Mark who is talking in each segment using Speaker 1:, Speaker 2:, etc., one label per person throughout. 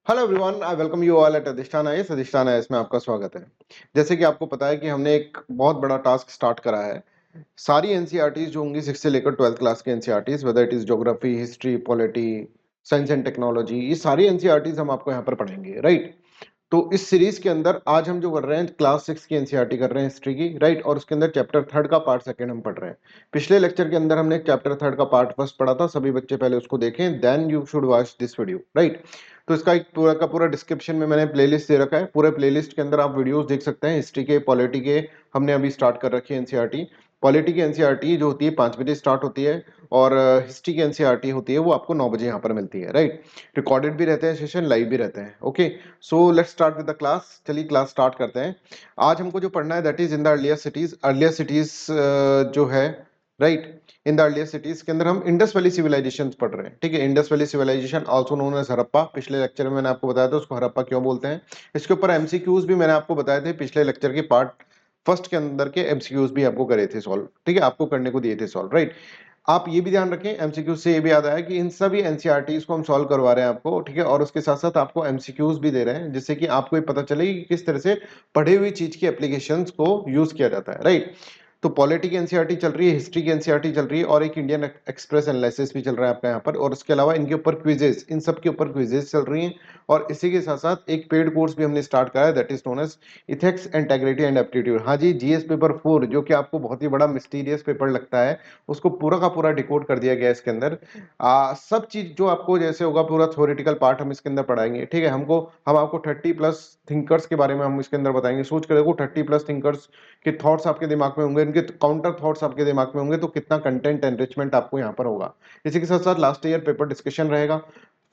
Speaker 1: Hello everyone, I welcome you all at अधिष्ठान IAS. अधिष्ठान IAS में आपका स्वागत है। जैसे कि आपको पता है कि हमने एक बहुत बड़ा टास्क स्टार्ट करा है। सारी एनसीईआरटीज जो होंगी 6 से लेकर 12th क्लास के NCERTs, whether it is geography, history, polity, science and technology, ये सारी एनसीईआरटीज हम आपको यहाँ पर पढ़ाएंगे, राइट। तो इस सीरीज के अंदर आज हम जो कर रहे हैं क्लास 6 की एनसीईआरटी कर रहे हैं, हिस्ट्री की, राइट। और उसके अंदर चैप्टर थर्ड का पार्ट सेकंड हम पढ़ रहे हैं। पिछले लेक्चर के अंदर हमने चैप्टर थर्ड का पार्ट फर्स्ट पढ़ा था, सभी बच्चे पहले उसको देखें, then you should watch this video, right. तो इसका एक पूरा का पूरा डिस्क्रिप्शन में मैंने प्लेलिस्ट दे रखा है। पूरे प्लेलिस्ट के अंदर आप वीडियोस देख सकते हैं। हिस्ट्री के, पॉलिटी के हमने अभी स्टार्ट कर रखी है एनसीईआरटी। पॉलिटी की एनसीईआरटी जो होती है 5 बजे स्टार्ट होती है, और हिस्ट्री की एनसीईआरटी होती है वो आपको 9 बजे यहाँ पर मिलती है, राइट। रिकॉर्डेड भी रहते हैं सेशन, लाइव भी रहते हैं। Okay, so let's start with the class. चलिए क्लास स्टार्ट करते हैं। आज हमको जो पढ़ना है that is in the earlier cities. Earlier cities जो है, right, in the earlier cities के अंदर हम इंडस वैली सिविलाइजेशन पढ़ रहे हैं, ठीक है। Indus valley civilization also known as Harappa. पिछले लेक्चर में मैंने आपको बताया था उसको हड़प्पा क्यों बोलते हैं। इसके ऊपर एमसीक्यूज भी मैंने आपको बताए थे पिछले लेक्चर के पार्ट फर्स्ट के अंदर के एमसीक्यूज भी आपको करे थे सॉल्व, ठीक है, आपको करने को दिए थे सॉल्व, राइट। आप ये भी ध्यान रखें, एमसीक्यू से ये भी याद आया कि इन सभी एनसीईआरटीज को हम सॉल्व करवा रहे हैं आपको, ठीक है। और उसके साथ साथ आपको एमसीक्यूज भी दे रहे हैं, जिससे कि आपको ये पता चले कि किस तरह से पढ़ी हुई चीज की एप्लीकेशंस को यूज किया जाता है, राइट। तो पॉलिटी की एनसीईआरटी चल रही है, हिस्ट्री की एनसीईआरटी चल रही है, और एक इंडियन एक्सप्रेस एनालिसिस भी चल रहा है आपका यहाँ पर। और उसके अलावा इनके ऊपर क्विजेस, इन सब के ऊपर क्विजेस चल रही हैं। और इसी के साथ साथ एक पेड कोर्स भी हमने स्टार्ट करा है, that is known as ethics, integrity and aptitude. हाँ जी, जीएस पेपर 4, जो कि आपको बहुत ही बड़ा मिस्टीरियस पेपर लगता है, उसको पूरा का पूरा डिकोड कर दिया गया है इसके अंदर। सब चीज जो आपको जैसे होगा, पूरा थ्योरेटिकल पार्ट हम इसके अंदर पढ़ाएंगे, ठीक है। हम आपको 30+ थिंकर्स के बारे में हम इसके अंदर बताएंगे। सोच कर देखो, 30+ थिंकर्स के थॉट्स आपके दिमाग में होंगे, इनके काउंटर थॉट्स आपके दिमाग में होंगे, तो कितना कंटेंट एनरिचमेंट आपको यहाँ पर होगा। इसी के साथ साथ लास्ट ईयर पेपर डिस्कशन रहेगा,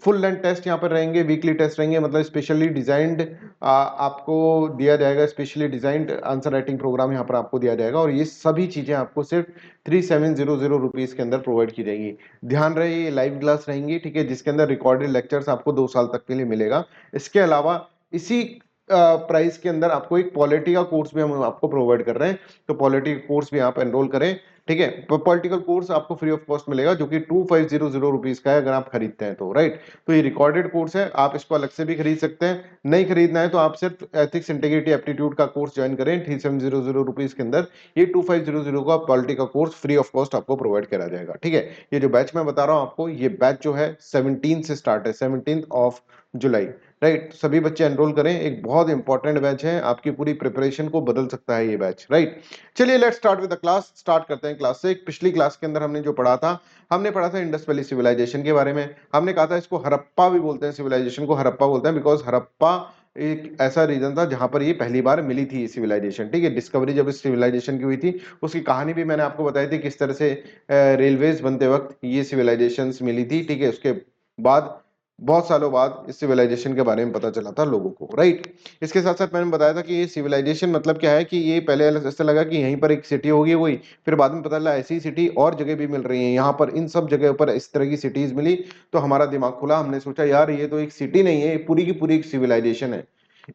Speaker 1: फुल लेंथ टेस्ट यहाँ पर रहेंगे, वीकली टेस्ट रहेंगे, मतलब स्पेशली डिजाइंड आपको दिया जाएगा, specially designed answer writing program यहाँ पर आपको दिया जाएगा। और ये सभी चीजें आपको सिर्फ 3700 रुपीज के अंदर प्रोवाइड की जाएगी। ध्यान रहे, ये लाइव क्लास रहेंगी, ठीक है, जिसके अंदर रिकॉर्डेड लेक्चर्स आपको 2 साल तक के लिए मिलेगा। इसके अलावा इसी प्राइस के अंदर आपको एक पॉलिटी का कोर्स भी हम आपको प्रोवाइड कर रहे हैं। तो पॉलिटी कोर्स भी आप एनरोल करें, ठीक है। पॉलिटिकल कोर्स आपको फ्री ऑफ कॉस्ट मिलेगा, जो कि 2500 रुपीज का है अगर आप खरीदते हैं तो, राइट। तो ये रिकॉर्डेड कोर्स है, आप इसको अलग से भी खरीद सकते हैं। नहीं खरीदना है तो आप सिर्फ एथिक्स, इंटीग्रिटी, एप्टीट्यूड का कोर्स ज्वाइन करें 3700 रुपीज के अंदर। ये 2500 का पॉलिटी का कोर्स फ्री ऑफ कॉस्ट आपको प्रोवाइड करा जाएगा, ठीक है। ये जो बैच मैं बता रहा हूँ आपको, ये बैच जो है 17 से स्टार्ट है, 17 जुलाई, राइट। सभी बच्चे एनरोल करें, एक बहुत इंपॉर्टेंट बैच है, आपकी पूरी प्रिपरेशन को बदल सकता है ये बैच, राइट। चलिए let's start with the class. Start करते हैं क्लास से। पिछली क्लास के अंदर हमने जो पढ़ा था, हमने पढ़ा था इंडस वैली सिविलाइजेशन के बारे में। हमने कहा था इसको हड़प्पा भी बोलते हैं, सिविलाइजेशन को हड़प्पा बोलते हैं, बिकॉज हड़प्पा एक ऐसा रीजन था जहां पर ये पहली बार मिली थी सिविलाइजेशन, ठीक है। डिस्कवरी जब इस सिविलाइजेशन की हुई थी, उसकी कहानी भी मैंने आपको बताई थी, किस तरह से रेलवेज बनते वक्त ये सिविलाइजेशन मिली थी, ठीक है। उसके बाद बहुत सालों बाद इस सिविलाइजेशन के बारे में पता चला था लोगों को, राइट। इसके साथ साथ मैंने बताया था कि ये सिविलाइजेशन मतलब क्या है, कि ये पहले ऐसा लगा कि यहीं पर एक सिटी होगी कोई, फिर बाद में पता चला ऐसी सिटी और जगह भी मिल रही है यहाँ पर, इन सब जगह पर इस तरह की सिटीज मिली। तो हमारा दिमाग खुला, हमने सोचा यार ये तो एक सिटी नहीं है, ये पूरी की पूरी एक सिविलाइजेशन है।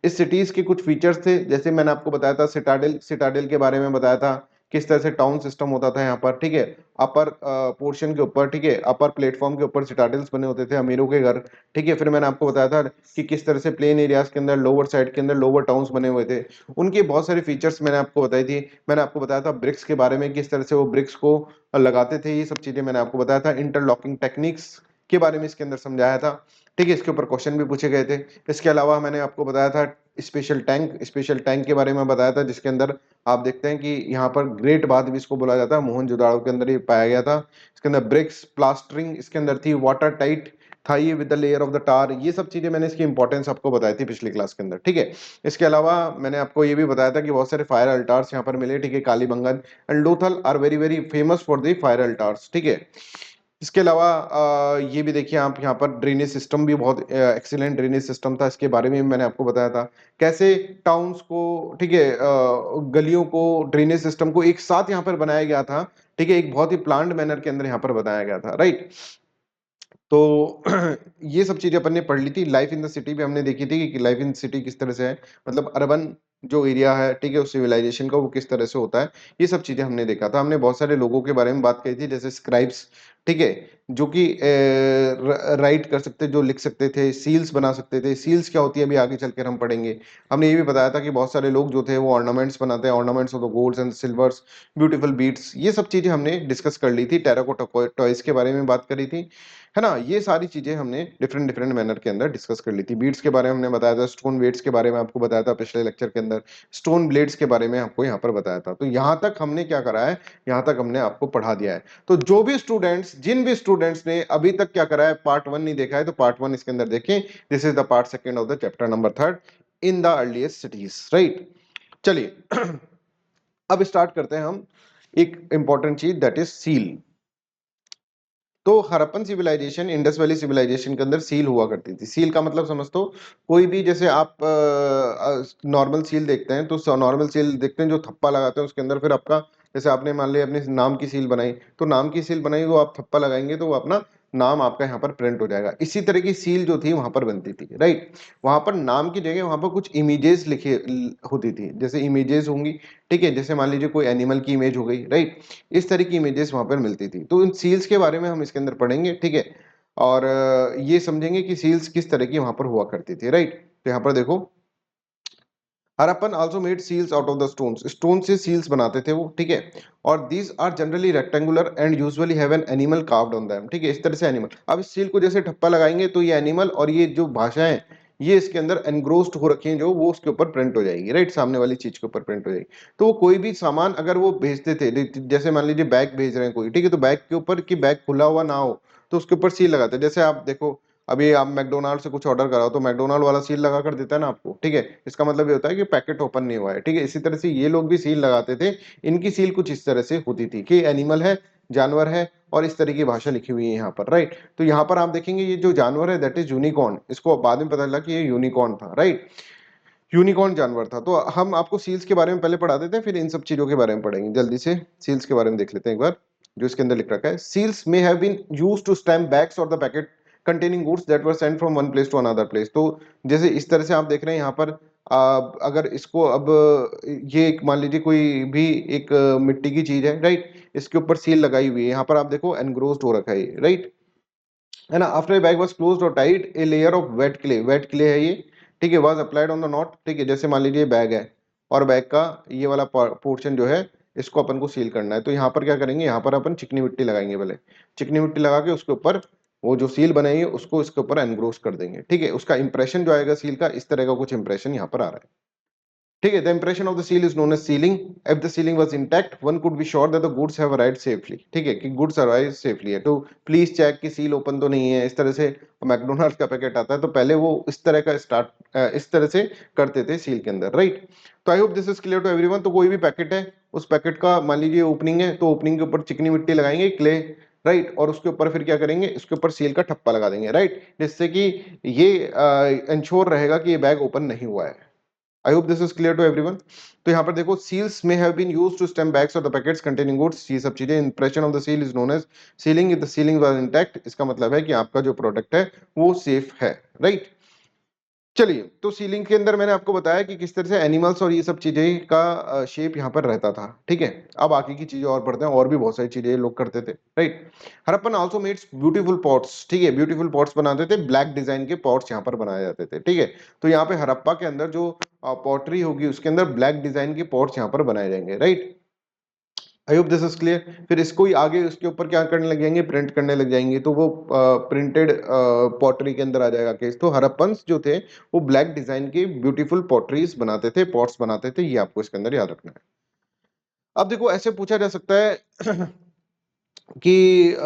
Speaker 1: इस सिटीज के कुछ फीचर्स थे, जैसे मैंने आपको बताया था सिटाडेल, सिटाडेल के बारे में बताया था, किस तरह से टाउन सिस्टम होता था यहाँ पर, ठीक है। अपर पोर्शन के ऊपर, ठीक है, अपर प्लेटफॉर्म के ऊपर सिटाडेल्स बने होते थे, अमीरों के घर, ठीक है। फिर मैंने आपको बताया था कि किस तरह से प्लेन एरियाज के अंदर, लोअर साइड के अंदर लोअर टाउन्स बने हुए थे, उनके बहुत सारे फीचर्स मैंने आपको बताई थी। मैंने आपको बताया था ब्रिक्स के बारे में, किस तरह से वो ब्रिक्स को लगाते थे, ये सब चीजें मैंने आपको बताया था। इंटरलॉकिंग टेक्निक्स के बारे में इसके अंदर समझाया था, ठीक है। इसके ऊपर क्वेश्चन भी पूछे गए थे। इसके अलावा मैंने आपको बताया था स्पेशल टैंक के बारे में बताया था, जिसके अंदर आप देखते हैं कि यहाँ पर ग्रेट बाथ भी इसको बोला जाता है, मोहनजोदाड़ो के अंदर ये पाया गया था। इसके अंदर ब्रिक्स, प्लास्टरिंग इसके अंदर थी, वाटर टाइट था ये with the layer of the tar, ये सब चीजें मैंने इसकी इंपॉर्टेंस आपको बताई थी पिछली क्लास के अंदर, ठीक है। इसके अलावा मैंने आपको ये भी बताया था कि बहुत सारे फायर अल्टार्स यहाँ पर मिले, ठीक है। Kalibangan and Lothal are very very famous for the fire altars, ठीक है। इसके अलावा ये भी देखिए आप, यहाँ पर ड्रेनेज सिस्टम भी बहुत एक्सीलेंट ड्रेनेज सिस्टम था, इसके बारे में मैंने आपको बताया था। कैसे टाउन्स को, ठीक है, गलियों को, ड्रेनेज सिस्टम को एक साथ यहाँ पर बनाया गया था, ठीक है, एक बहुत ही प्लान्ड मैनर के अंदर यहाँ पर बनाया गया था, राइट। तो ये सब चीजें अपन ने पढ़ ली थी। लाइफ इन द सिटी भी हमने देखी थी कि लाइफ इन सिटी किस तरह से है, मतलब अर्बन जो एरिया है, ठीक है, उस सिविलाइजेशन का वो किस तरह से होता है, ये सब चीजें हमने देखा था। हमने बहुत सारे लोगों के बारे में बात करी थी, जैसे स्क्राइब्स, ठीक है, जो कि राइट कर सकते, जो लिख सकते थे, सील्स बना सकते थे। सील्स क्या होती है अभी आगे चलकर हम पढ़ेंगे। हमने ये भी बताया था कि बहुत सारे लोग जो थे वो ऑर्नामेंट्स बनाते हैं, ornaments of the golds and silvers, beautiful beats, ये सब चीजें हमने डिस्कस कर ली थी। टेराकोटा टॉयज के बारे में बात करी थी, है ना। ये सारी चीजें हमने डिफरेंट डिफरेंट मैनर के अंदर डिस्कस कर ली थी। बीट्स के बारे में हमने बताया था, स्टोन वेट्स के बारे में आपको बताया था पिछले लेक्चर के अंदर, स्टोन ब्लेड्स के बारे में आपको यहाँ पर बताया था। तो यहाँ तक हमने क्या करा है, यहाँ तक हमने आपको पढ़ा दिया है। तो जो भी स्टूडेंट्स, जिन भी स्टूडेंट्स ने अभी तक क्या करा है, पार्ट 1 नहीं देखा है, तो पार्ट 1 इसके अंदर देखें। This is the part second of the chapter number 3 in the earliest cities, right. चलिए अब स्टार्ट करते हैं हम एक इंपॉर्टेंट चीज, दैट इज सील। तो Harappan civilization, Indus valley civilization के अंदर सील हुआ करती थी। सील का मतलब समझ तो, कोई भी, जैसे आप नॉर्मल सील देखते हैं, तो नॉर्मल सील देखते हैं जो थप्पा लगाते हैं उसके अंदर, फिर आपका, जैसे आपने मान लिया अपने नाम की सील बनाई, तो नाम की सील बनाई, वो आप थप्पा लगाएंगे तो वो अपना नाम आपका यहाँ पर प्रिंट हो जाएगा। इसी तरह की सील जो थी वहां पर बनती थी, राइट। वहां पर नाम की जगह वहां पर कुछ इमेजेस लिखी होती थी, जैसे इमेजेस होंगी, ठीक है, जैसे मान लीजिए कोई एनिमल की इमेज हो गई, राइट। इस तरह की इमेजेस वहां पर मिलती थी। तो इन सील्स के बारे में हम इसके अंदर पढ़ेंगे, ठीक है। और ये समझेंगे कि सील्स किस तरह की वहां पर हुआ करती थी, राइट। तो यहाँ पर देखो, Harappan also made seals out of the stones, stone से सील्स बनाते थे वो, ठीक है। और these are generally rectangular and usually have an animal carved on them, ठीक है, इस तरह से एनिमल। अब इस सील को जैसे ठप्पा लगाएंगे तो ये एनिमल और ये जो भाषाएं, ये इसके अंदर एनग्रोस्ड हो रखी हैं, जो वो उसके ऊपर प्रिंट हो जाएगी, राइट, सामने वाली चीज के ऊपर प्रिंट हो जाएगी। तो वो कोई भी सामान अगर वो भेजते थे, जैसे मान लीजिए बैग भेज रहे हैं कोई, ठीक है, तो बैग के ऊपर कि बैग खुला हुआ ना हो, तो उसके ऊपर सील लगाते हैं। जैसे आप देखो, अभी आप मैकडोनाल्ड से कुछ ऑर्डर कराओ तो मैकडोनाल्ड वाला सील लगा कर देता है ना आपको, ठीक है। इसका मतलब ये होता है कि पैकेट ओपन नहीं हुआ है, ठीक है। इसी तरह से ये लोग भी सील लगाते थे। इनकी सील कुछ इस तरह से होती थी कि एनिमल है, जानवर है, और इस तरह की भाषा लिखी हुई है यहाँ पर, राइट। तो यहाँ पर आप देखेंगे ये जो जानवर है दैट इज यूनिकॉर्न, इसको बाद में पता चला कि ये यूनिकॉर्न था, राइट। यूनिकॉर्न जानवर था। तो हम आपको सील्स के बारे में पहले पढ़ा देते हैं, फिर इन सब चीजों के बारे में पढ़ेंगे। जल्दी से सील्स के बारे में देख लेते हैं एक बार, जो इसके अंदर लिख रखा है। Seals may have been used to stamp bags और the packet containing goods that were sent from one place to another place. तो जैसे इस तरह से आप देख रहे हैं यहाँ पर, अगर इसको अब ये एक मान लीजिए कोई भी एक मिट्टी की चीज है, राइट, इसके ऊपर सील लगाई हुई है, यहाँ पर आप देखो एनग्रोस्ड हो रखा है, राइट, है ना। आफ्टर बैग वाज क्लोज्ड और tied, a layer of wet clay है ये, ठीक है, was applied on the knot, ठीक है। जैसे मान लीजिए बैग है और बैग का ये वाला पोर्शन जो है, इसको अपन को सील करना है, तो यहाँ पर क्या करेंगे, यहाँ पर अपन चिकनी मिट्टी लगाएंगे, भले चिकनी मिट्टी लगा के उसके ऊपर वो जो सील बनाई है उसको इसके ऊपर एनग्रोस कर देंगे, ठीक है। उसका इंप्रेशन जो आएगा सील का, इस तरह का कुछ इंप्रेशन यहाँ पर आ रहा है, ठीक है। The impression of the seal is known as sealing. If the sealing was intact one could be sure that the goods have arrived safely, ठीक है, कि गुड्स अराइव सेफली है। तो प्लीज चेक कि सील ओपन तो नहीं है। इस तरह से मैकडोनाल्ड का पैकेट आता है तो पहले वो इस तरह का इस तरह से करते थे सील के अंदर, राइट। तो I hope this is clear to everyone. तो कोई भी पैकेट है, उस पैकेट का मान लीजिए ओपनिंग है, तो ओपनिंग के ऊपर चिकनी मिट्टी लगाएंगे, क्ले, राइट, और उसके ऊपर फिर क्या करेंगे, इसके ऊपर सील का ठप्पा लगा देंगे, राइट, जिससे कि ये इंश्योर रहेगा कि ये बैग ओपन नहीं हुआ है। I hope this is clear to everyone. तो यहाँ पर देखो, सील्स में have been used to stamp bags और द पैकेट्स कंटेनिंग गुड्स, ये सब चीजें। Impression of the seal is known as sealing. If the sealing was intact, इसका मतलब है कि आपका जो प्रोडक्ट है वो सेफ है, राइट। चलिए, तो सीलिंग के अंदर मैंने आपको बताया कि किस तरह से एनिमल्स और ये सब चीजें का शेप यहाँ पर रहता था, ठीक है। अब बाकी की चीजें और पढ़ते हैं, और भी बहुत सारी चीजें ये लोग करते थे, right. Harappan also mades beautiful pots, ठीक है, ब्यूटीफुल पॉट्स बनाते थे, ब्लैक डिजाइन के पॉट्स यहाँ पर बनाए जाते थे, ठीक है। तो यहाँ पे हड़प्पा के अंदर जो पॉटरी होगी उसके अंदर ब्लैक डिजाइन के पॉट्स यहाँ पर बनाए जाएंगे, right. I hope this is clear. फिर इसको ही आगे उसके ऊपर क्या करने लग जाएंगे, प्रिंट करने लग जाएंगे, तो वो प्रिंटेड पॉटरी के अंदर आ जाएगा केस। तो हड़प्पन्स जो थे वो ब्लैक डिजाइन के ब्यूटीफुल पॉटरीज बनाते थे, पॉट्स बनाते थे, ये आपको इसके अंदर याद रखना है। अब देखो, ऐसे पूछा जा सकता है कि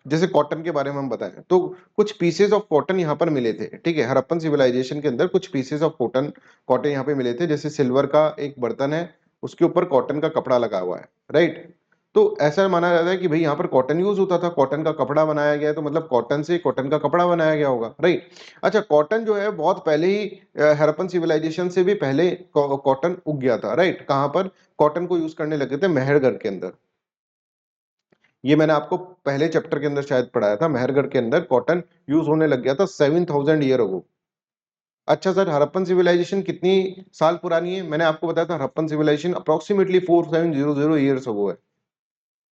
Speaker 1: जैसे कॉटन के बारे में हम बताएं तो कुछ पीसेस ऑफ कॉटन यहाँ पर मिले थे, ठीक है। हड़प्पन सिविलाइजेशन के अंदर कुछ पीसेस ऑफ कॉटन कॉटन यहाँ पे मिले थे। जैसे सिल्वर का एक बर्तन है, उसके ऊपर कॉटन का कपड़ा लगा हुआ है, राइट। तो ऐसा माना जाता है कि भाई यहाँ पर कॉटन यूज होता था, कॉटन का कपड़ा बनाया गया है, तो मतलब कॉटन से कॉटन का कपड़ा बनाया गया होगा, राइट। अच्छा, कॉटन जो है बहुत पहले ही हड़प्पन सिविलाइजेशन से भी पहले कॉटन उग गया था, राइट। कहाँ पर कॉटन को यूज करने लगे थे, मेहरगढ़ के अंदर। ये मैंने आपको पहले चैप्टर के अंदर शायद पढ़ाया था, मेहरगढ़ के अंदर कॉटन यूज होने लग गया था 7000 ईयर अगो, अच्छा सर, हड़प्पन सिविलाइजेशन कितनी साल पुरानी है? मैंने आपको बताया था Harappan civilization approximately 4700 years ago है,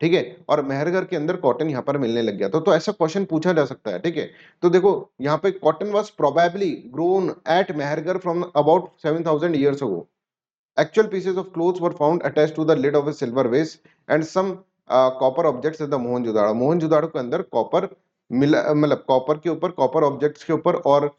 Speaker 1: ठीक है। और मेहरगढ़ के अंदर कॉटन यहाँ पर मिलने लग गया था। तो ऐसा क्वेश्चन पूछा जा सकता है, ठीक है। तो देखो यहाँ पे cotton was probably grown at Mehrgarh from about 7000 years ago. Actual pieces of clothes were found attached to the lid of a silver vase and some copper objects at the Mohenjodaro. Mohenjodaro के अंदर कॉपर मिला, मतलब कॉपर के ऊपर, copper objects के ऊपर, और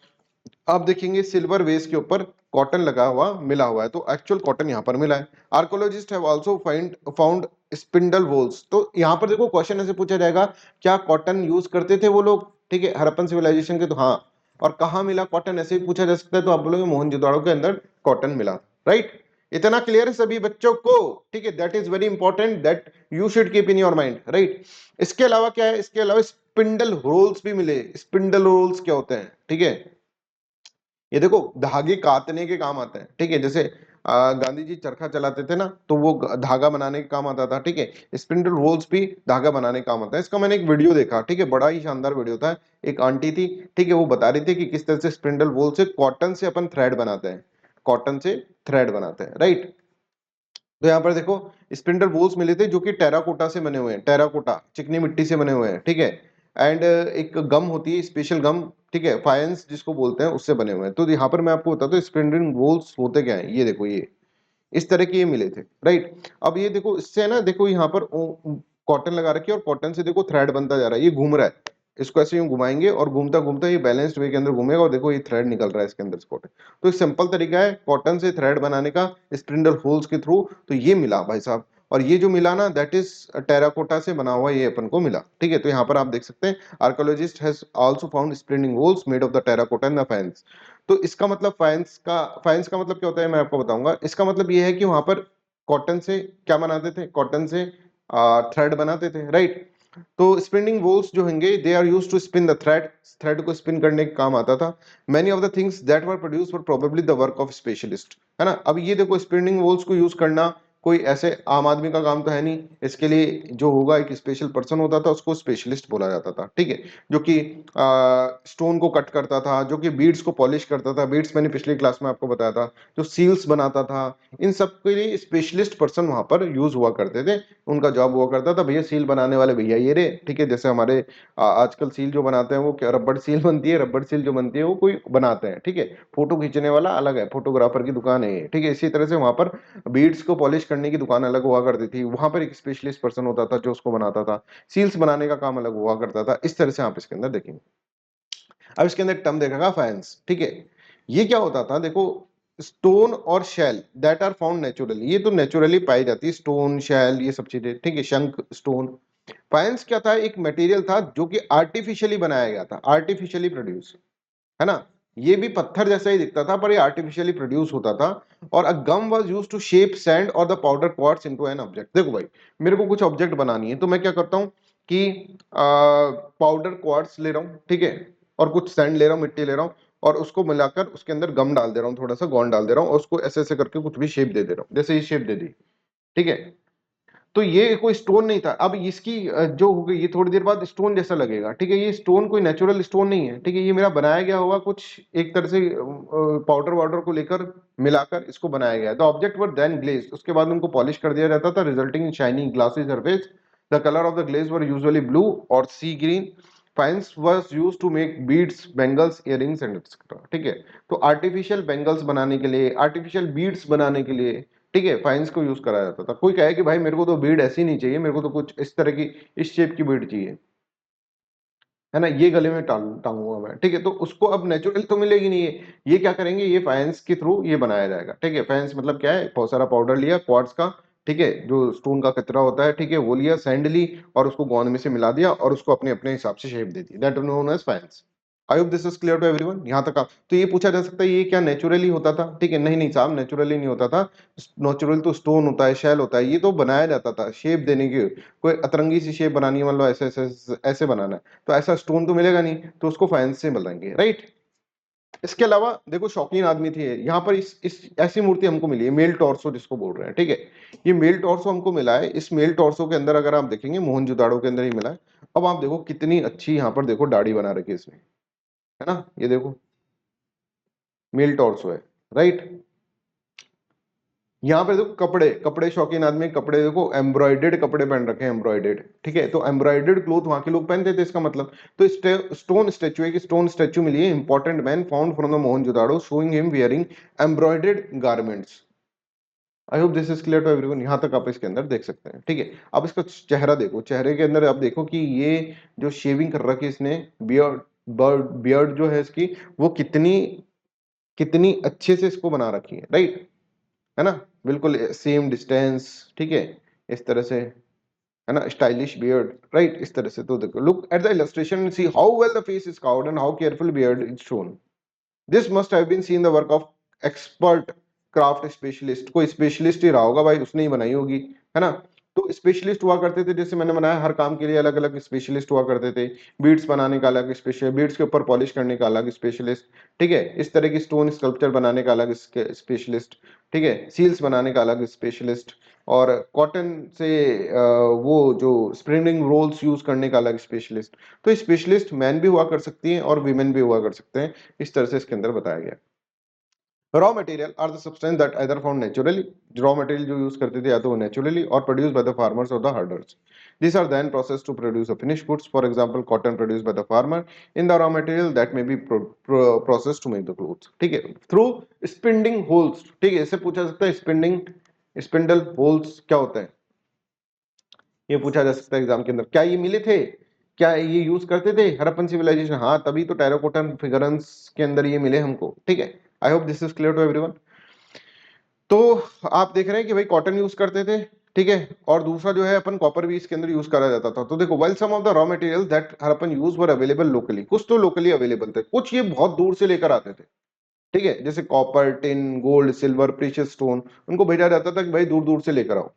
Speaker 1: आप देखेंगे सिल्वर वेस के ऊपर कॉटन लगा हुआ मिला हुआ है। तो एक्चुअल कॉटन यहाँ पर मिला है। Archaeologist have also found spindle whorls. तो यहाँ पर देखो क्वेश्चन ऐसे पूछा जाएगा, क्या कॉटन यूज करते थे वो लोग, ठीक है, हड़प्पन सिविलाइजेशन के? तो हाँ। और कहाँ मिला कॉटन, ऐसे ही पूछा जा सकता है। तो आप बोलोगे मोहनजोदाड़ो के अंदर कॉटन मिला, राइट। इतना क्लियर है सभी बच्चों को? ठीक है, that is very important, that you should keep in your mind, right. इसके अलावा क्या है? इसके अलावा स्पिंडल रोल्स भी मिले। स्पिंडल रोल्स क्या होते हैं, ठीक है? ये देखो धागे काटने के काम आते हैं, ठीक है। जैसे गांधी जी चरखा चलाते थे ना, तो वो धागा बनाने के काम आता था, ठीक है। स्पिंडल रोल्स भी धागा बनाने के काम आता है। इसका मैंने एक वीडियो देखा, ठीक है, बड़ा ही शानदार वीडियो था। एक आंटी थी, ठीक है, वो बता रही थी कि किस तरह से स्पिंडल रोल से कॉटन से अपन थ्रेड बनाते हैं, कॉटन से थ्रेड बनाते हैं, राइट। तो यहाँ पर देखो स्पिंडल वूल्स मिले थे जो कि टेराकोटा से बने हुए हैं, टेराकोटा चिकनी मिट्टी से बने हुए हैं, ठीक है। एंड एक गम होती है, स्पेशल गम, ठीक है, फायंस जिसको बोलते हैं, उससे बने हुए हैं। तो यहाँ पर मैं आपको बताता हूँ स्पिंडल वूल्स होते क्या है। ये देखो, ये इस तरह के ये मिले थे, राइट। अब ये देखो इससे ना, देखो यहाँ पर कॉटन लगा रखी है और कॉटन से देखो थ्रेड बनता जा रहा है, ये घूम रहा है। इसको ऐसे यूं घुमाएंगे और घूमता घूमता ये बैलेंस्ड वे के अंदर घूमेगा और देखो ये थ्रेड निकल रहा है इसके अंदर से कॉटन। तो एक सिंपल तरीका है कॉटन से थ्रेड बनाने का स्पिंडल होल्स के थ्रू। तो ये मिला भाई साहब। और ये जो मिला ना, दैट इज टेराकोटा से बना हुआ, ये अपन को मिला, ठीक है। तो यहाँ पर आप देख सकते हैं archaeologist has also found spindle whorls made of the terracotta in the faience. तो इसका मतलब फाइंस का मतलब क्या होता है, मैं आपको बताऊंगा। इसका मतलब ये है कि वहां पर कॉटन से क्या बनाते थे, कॉटन से थ्रेड बनाते थे, राइट। तो स्पिनिंग वोल्स जो होंगे, they are used to spin the thread, thread को स्पिन करने का काम आता था। Many of the things that were produce were probably the work of specialist, है ना। अब ये देखो स्पिनिंग वोल्स को यूज करना कोई ऐसे आम आदमी का काम तो है नहीं। इसके लिए जो होगा एक स्पेशल पर्सन होता था, उसको स्पेशलिस्ट बोला जाता था, ठीक है। जो कि स्टोन को कट करता था, जो कि बीड्स को पॉलिश करता था। बीड्स मैंने पिछली क्लास में आपको बताया था। जो सील्स बनाता था, इन सब के लिए स्पेशलिस्ट पर्सन वहां पर यूज हुआ करते थे। उनका जॉब हुआ करता था, भैया सील बनाने वाले भैया ये रे, ठीक है। जैसे हमारे आजकल सील जो बनाते हैं वो क्या रबड़ सील बनती है, रबड़ सील जो बनती है वो कोई बनाते हैं, ठीक है। फोटो खींचने वाला अलग है, फोटोग्राफर की दुकान है ये, ठीक है। इसी तरह से वहां पर बीड्स को पॉलिश करने की दुकान अलग हुआ करती थी, वहां पर एक स्पेशलिस्ट पर्सन होता था जो उसको बनाता था। सील्स बनाने का काम अलग हुआ करता था। इस तरह से आप इसके अंदर देखेंगे। अब इसके अंदर टर्म देखेगा फाइनेंस, ठीक है। ये क्या होता था, देखो स्टोन और shell that are found naturally, ये तो नेचुरली पाई जाती है, स्टोन शेल ये सब चीजें, ठीक है, शंख स्टोन। फाइनेंस क्या था, एक मटेरियल था जो कि आर्टिफिशियली बनाया गया था, आर्टिफिशियली प्रोड्यूस, है ना। ये भी पत्थर जैसा ही दिखता था पर ये आर्टिफिशियली प्रोड्यूस होता था। और a gum was used to shape sand और the powder quartz into an object. देखो भाई, मेरे को कुछ ऑब्जेक्ट बनानी है तो मैं क्या करता हूँ कि पाउडर क्वार्ट्स ले रहा हूँ, ठीक है, और कुछ सैंड ले रहा हूँ, मिट्टी ले रहा हूँ, और उसको मिलाकर उसके अंदर गम डाल दे रहा हूँ, थोड़ा सा गोंद डाल दे रहा हूँ, और उसको ऐसे ऐसे करके कुछ भी शेप दे दे रहा हूँ, जैसे ये शेप दे दी, ठीक है। तो ये कोई स्टोन नहीं था। अब इसकी जो हो गई, ये थोड़ी देर बाद स्टोन जैसा लगेगा, ठीक है। ये स्टोन कोई नेचुरल स्टोन नहीं है, ठीक है। ये मेरा बनाया गया हुआ कुछ एक तरह से पाउडर वाउडर को लेकर मिलाकर इसको बनाया गया। The object were then glazed, उसके बाद उनको पॉलिश कर दिया जाता था, resulting in shining glassy surface. The colour of the glaze were usually blue और sea green. Faience was used to make beads, bangles, earrings and etcetera, ठीक है। तो आर्टिफिशियल बैंगल्स बनाने के लिए, आर्टिफिशियल बीड्स बनाने के लिए, ठीक है, फाइन्स को यूज कराया जाता था। कोई कहे कि भाई मेरे को तो बीड ऐसी नहीं चाहिए, मेरे को तो कुछ इस तरह की, इस शेप की बीड चाहिए, है ना, ये गले में टांगूंगा मैं, ठीक है। तो उसको अब नेचुरल तो मिलेगी नहीं है, ये क्या करेंगे, ये फाइन्स के थ्रू ये बनाया जाएगा, ठीक है। फाइन्स मतलब क्या है, बहुत सारा पाउडर लिया क्वार्ट्ज का, ठीक है, जो स्टोन का कचरा होता है, ठीक है, वो लिया, सैंड ली, और उसको गोंद में से मिला दिया और उसको अपने अपने हिसाब से शेप दे दी, that known as faience. I hope this is clear to everyone, यहाँ तक आप। तो ये पूछा जा सकता है ये क्या नेचुरली होता था, ठीक है। नहीं नहीं साहब, नेचुरली नहीं होता था। नेचुरल तो स्टोन होता है, शेल होता है, ये तो बनाया जाता था शेप देने की। कोई अतरंगी सी शेप बनानी है, मान लो ऐसे ऐसे ऐसे बनाना है, तो ऐसा स्टोन तो मिलेगा नहीं, तो उसको फाइनेंस से बनाएंगे, राइट। इसके अलावा देखो शौकीन आदमी थे यहाँ पर, इस ऐसी मूर्ति हमको मिली है, मेल टॉर्सो जिसको बोल रहे हैं, ठीक है। ये मेल टॉर्सो हमको मिला है। इस मेल टॉर्सो के अंदर अगर आप देखेंगे, मोहनजोदाड़ो के अंदर ही मिला है। अब आप देखो कितनी अच्छी यहाँ पर देखो दाढ़ी बना रखी है इसमें, है ना, ये देखो मेल टॉर्सो है, राइट। यहाँ पे देखो कपड़े, कपड़े शौकीन आदमी कपड़े देखो एम्ब्रॉयडेड कपड़े पहन रखे हैं, एम्ब्रॉयडेड, ठीक है। तो एम्ब्रॉयडेड क्लोथ वहां के लोग पहनते थे, इसका मतलब। तो स्टोन स्टेचू है कि स्टोन स्टेचू मिली है, important man found from the Mohenjodaro showing him wearing embroidered garments. I hope this is clear to everyone. यहाँ तक आप इसके अंदर देख सकते हैं, ठीक है। अब इसका चेहरा देखो, चेहरे के अंदर आप देखो कि ये जो शेविंग कर रखी है इसने, बियर्ड, बियर्ड जो है इसकी, वो कितनी कितनी अच्छे से इसको बना रखी है, राइट, है ना, बिल्कुल सेम डिस्टेंस, ठीक है, इस तरह से, है ना, स्टाइलिश बियर्ड, राइट, इस तरह से। तो देखो, look at the illustration, see how well the face is carved and how careful beard is shown. This must have been seen the work of expert craft specialist. कोई specialist ही रहा होगा भाई, उसने ही बनाई होगी, है ना। तो स्पेशलिस्ट हुआ करते थे, जैसे मैंने बनाया, हर काम के लिए अलग अलग स्पेशलिस्ट हुआ करते थे। बीड्स बनाने का अलग स्पेशल, बीड्स के ऊपर पॉलिश करने का अलग स्पेशलिस्ट, ठीक है। इस तरह की स्टोन स्कल्पचर बनाने का अलग स्पेशलिस्ट, ठीक है। सील्स बनाने का अलग स्पेशलिस्ट, और कॉटन से वो जो स्प्रिंगिंग रोल्स यूज करने का अलग स्पेशलिस्ट। तो स्पेशलिस्ट मैन भी हुआ कर सकती हैं और वीमेन भी हुआ कर सकते हैं, इस तरह से इसके अंदर बताया गया। Raw material are the substance that either found naturally, raw material जो यूज करते थे या तो वो नेचुरली और प्रोड्यूस बाय द फार्मर्स और the herders. These are then processed to produce a finished goods. For example, cotton produced by the farmer in the raw material that may be processed to make the clothes. ठीक है, through spindling holes, ठीक है। इससे पूछा सकता है स्पिंडिंग, spindle holes क्या होता है, ये पूछा जा सकता है एग्जाम के अंदर। क्या ये मिले थे, क्या ये यूज करते थे हड़प्पन सिविलाइजेशन? हाँ, तभी तो टेराकोटन फिगरेंस के अंदर ये मिले हमको, ठीक है। I hope this is clear to everyone. तो आप देख रहे हैं कि भाई कॉटन यूज करते थे, ठीक है, और दूसरा जो है अपन कॉपर भी इसके अंदर यूज करा जाता था। तो देखो, well some of the raw material that Harappan use were available locally, कुछ तो लोकली अवेलेबल थे, कुछ ये बहुत दूर से लेकर आते थे, ठीक है। जैसे copper, tin, gold, silver, precious stone, उनको भेजा जाता था कि भाई दूर दूर से लेकर आओ।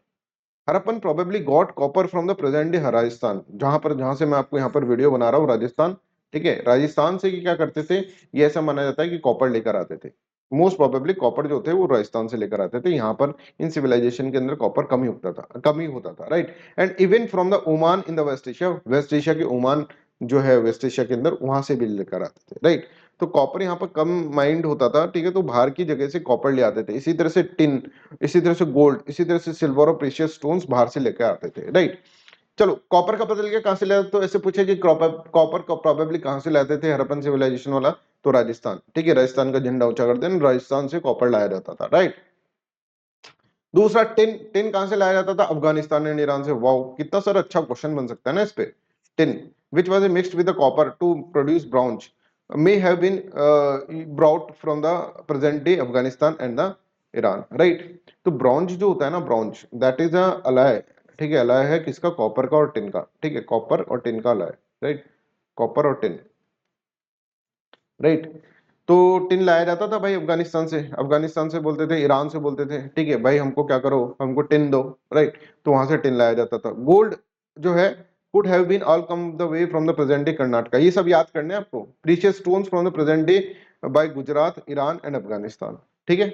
Speaker 1: Harappan probably got copper from the present day Rajasthan, जहां से मैं आपको यहाँ पर वीडियो बना रहा हूँ, राजस्थान, ठीक है। राजस्थान से क्या करते थे, ये ऐसा माना जाता है कि कॉपर लेकर आते थे। मोस्ट प्रोबेबली कॉपर जो थे वो राजस्थान से लेकर आते थे। यहाँ पर इन सिविलाइजेशन के अंदर कॉपर कम ही होता था, right. And even from the Oman in the West Asia, West Asia के ओमान जो है वेस्ट एशिया के अंदर, वहां से भी लेकर आते थे, राइट। तो कॉपर यहाँ पर कम माइंड होता था, ठीक है, तो बाहर की जगह से कॉपर ले आते थे। इसी तरह से टिन, इसी तरह से गोल्ड, इसी तरह से सिल्वर और प्रीशियस स्टोन्स बाहर से लेकर आते थे, राइट। चलो, कॉपर का पता चल गया कहां से लाते, तो ऐसे पूछे कि कॉपर को प्रोबेबली कहां से लाते थे हड़प्पन सिविलाइजेशन वाला, तो राजस्थान, ठीक है। राजस्थान का झंडा ऊंचा करते हैं, राजस्थान से कॉपर लाया जाता था, राइट। दूसरा, टिन, टिन कहां से लाया जाता था? अफगानिस्तान एंड ईरान से। वाओ, कितना सारा अच्छा क्वेश्चन बन सकता है ना इस पे। Tin which was mixed with the copper two produce bronze may have been brought from the present day Afghanistan and the Iran, right। तो ब्रॉन्ज जो होता है ना, bronze that is a alloy, ठीक है। अलॉय है किसका? कॉपर का और टिन का, ठीक है। कॉपर और टिन का अलॉय, राइट, कॉपर और टिन, राइट। तो टिन लाया जाता था भाई अफगानिस्तान से, अफगानिस्तान से बोलते थे, ईरान से बोलते थे, ठीक है, भाई हमको क्या करो, हमको टिन दो, राइट। तो वहां से टिन लाया जाता था। गोल्ड जो है could have been all come the way from the present day Karnataka, ये सब याद करने हैं आपको। Precious stones from the present day by Gujarat, Iran and Afghanistan, ठीक है।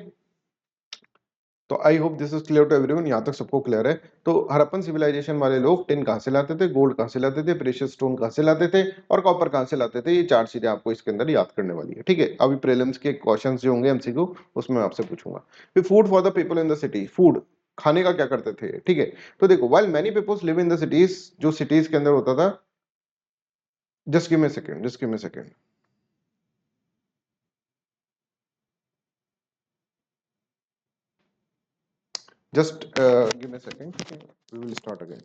Speaker 1: तो I hope this is clear to everyone, यहाँ तक सबको क्लियर है। तो हड़प्पन सिविलाइजेशन वाले लोग टिन कहाँ से लाते थे, गोल्ड कहाँ से लाते थे, प्रेशियस स्टोन कहाँ से लाते थे, और कॉपर कहाँ से लाते थे, ये चार चीजें आपको इसके अंदर याद करने वाली है, ठीक है। अभी प्रीलिम्स के क्वेश्चंस जो होंगे एमसीक्यू, उसमें मैं आपसे पूछूंगा। फिर food for the people in the city, food खाने का क्या करते थे, ठीक है। तो देखो, while many peoples live in the cities, जो सिटीज के अंदर होता था, just give me second, just give me second, just give me second, we will start again.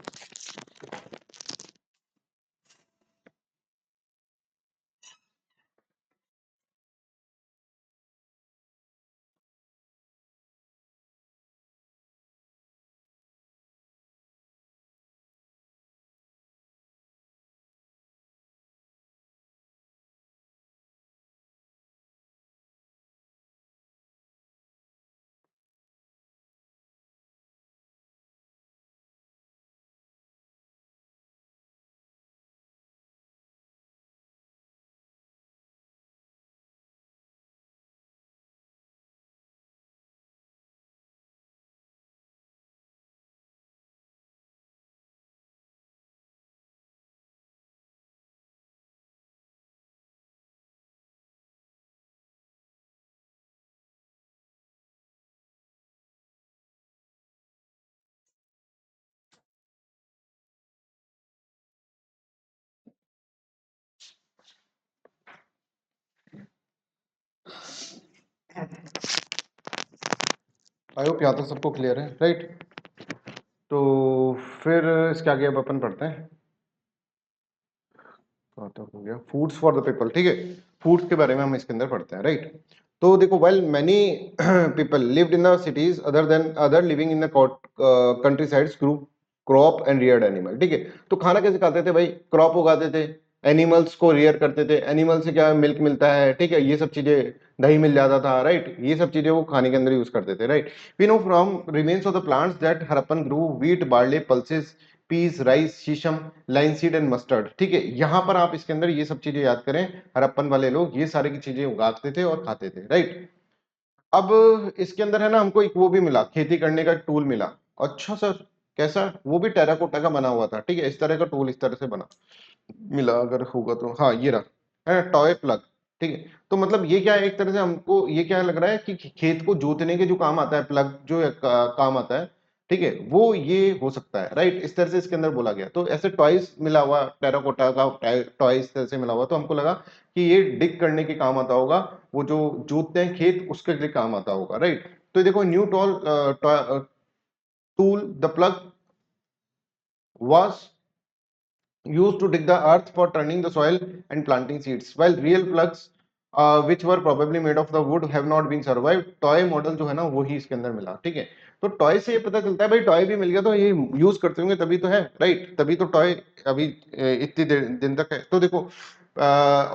Speaker 1: I hope यहाँ तक सबको क्लियर है, राइट। तो फिर इसके आगे अब अपन पढ़ते हैं। तो हो गया फूड्स फॉर द पीपल, ठीक है। फूड्स के बारे में हम इसके अंदर पढ़ते हैं, राइट। तो देखो, well many people lived in the cities other living in the country sides grew crop and reared animal, ठीक है। तो खाना कैसे खाते थे भाई? क्रॉप उगाते थे, एनिमल्स को रियर करते थे। एनिमल से क्या मिल्क मिलता है, ठीक है, ये सब चीजें, दही मिल जाता था, राइट। ये सब चीजें वो खाने के अंदर यूज करते थे, right. We know from remains of the plants that Harappan grew wheat, barley, pulses, peas, rice, sesame, linseed and mustard, ठीक है। यहां पर आप इसके अंदर ये सब चीजें याद करें, हड़प्पन वाले लोग ये सारी की चीजें उगाते थे और खाते थे, राइट। अब इसके अंदर है ना, हमको एक वो भी मिला, खेती करने का टूल मिला। अच्छा सर, कैसा? वो भी टेराकोटा का बना हुआ था, ठीक है। इस तरह का टूल इस तरह से बना मिला, अगर होगा तो। हाँ, ये रहा है टॉय प्लग, ठीक है। तो मतलब ये क्या है, एक तरह से हमको ये क्या लग रहा है कि खेत को जोतने के जो काम आता है, प्लग जो काम आता है, ठीक है, वो ये हो सकता है, राइट। इस तरह से इसके अंदर बोला गया। तो ऐसे टॉयज मिला हुआ, टेराकोटा का टॉय इस तरह से मिला हुआ, तो हमको लगा कि ये डिग करने के काम आता होगा, वो जो जोतते हैं खेत उसके लिए काम आता होगा, राइट। तो देखो, new tool the plug was used to dig the earth for turning the soil and planting seeds, while real plugs which were probably made of the wood have not been survived. Toy model जो है ना, वो ही इसके अंदर मिला, ठीक है। तो टॉय से ये पता चलता है भाई, टॉय भी मिल गया तो ये यूज करते होंगे तभी तो है, राइट। तभी तो टॉय अभी इतनी दिन तक है। तो देखो,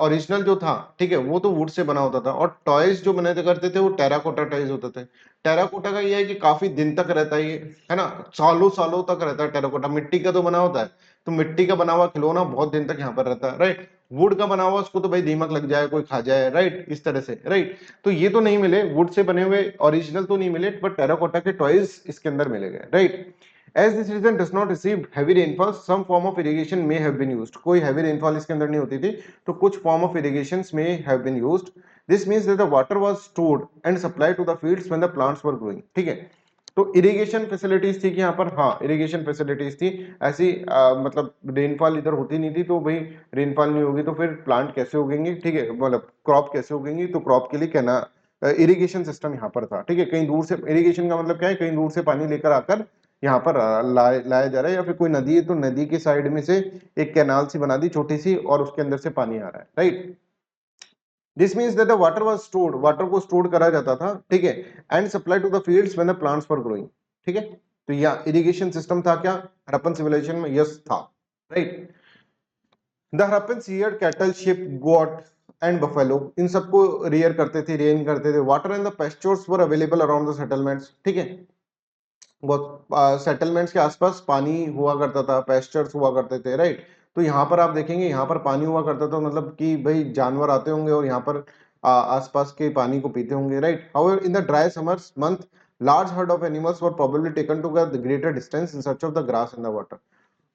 Speaker 1: ओरिजिनल जो था, ठीक है, वो तो वुड से बना होता था, और टॉयज जो बने करते थे वो टेराकोटा टॉयज होते थे। टेराकोटा का ये है कि काफी दिन तक रहता है ये, है ना, सालों सालों तक रहता है। टेराकोटा मिट्टी का तो बना होता है, तो मिट्टी का बना हुआ खिलौना बहुत दिन तक यहाँ पर रहता है, राइट। वुड का बना हुआ उसको तो भाई दीमक लग जाए, कोई खा जाए, राइट, इस तरह से, राइट। तो ये तो नहीं मिले, वुड से बने हुए ओरिजिनल तो नहीं मिले, बट टेराकोटा के टॉयज इसके अंदर मिले गए, right. As this region does not receive heavy rainfall, some form of irrigation may have been used. कोई heavy rainfall इसके अंदर नहीं होती थी, तो कुछ form of irrigations may have been used. This means that the water was stored and supplied to the fields when the plants were growing. ठीक है। तो इरिगेशन फैसिलिटीज थी कि यहाँ पर, हाँ, इरिगेशन फैसिलिटीज थी ऐसी, मतलब रेनफॉल इधर होती नहीं थी, तो भाई रेनफॉल नहीं होगी तो फिर प्लांट कैसे उगेंगे, ठीक है, मतलब क्रॉप कैसे उगेंगी, तो क्रॉप के लिए कहना इरिगेशन सिस्टम यहाँ पर था, ठीक है। कहीं दूर से, इरिगेशन का मतलब क्या है, कहीं दूर से पानी लेकर आकर यहाँ पर लाया जा रहा है, या फिर कोई नदी है तो नदी के साइड में से एक कैनाल सी बना दी छोटी सी, और उसके अंदर से पानी आ रहा है, right. This means that the water was stored, water को स्टोर करा जाता था, ठीक है, and supply to the fields when the plants were growing, ठीक है। तो यह इरिगेशन सिस्टम था क्या हड़प्पन सिविलाइजेशन में? यस था, right. The Harappans reared cattle, sheep, goat and buffalo, इन सबको रियर करते थे, रेन करते थे। Water and the pastures were available around the settlements, ठीक है। बहुत सेटलमेंट्स के आसपास पानी हुआ करता था, पेस्चर्स हुआ करते थे, राइट। तो यहाँ पर आप देखेंगे, यहाँ पर पानी हुआ करता था, मतलब कि भाई जानवर आते होंगे और यहाँ पर आसपास के पानी को पीते होंगे, right. However in the dry summers month, large herd of animals were probably taken to a greater distance in search of the grass and the water.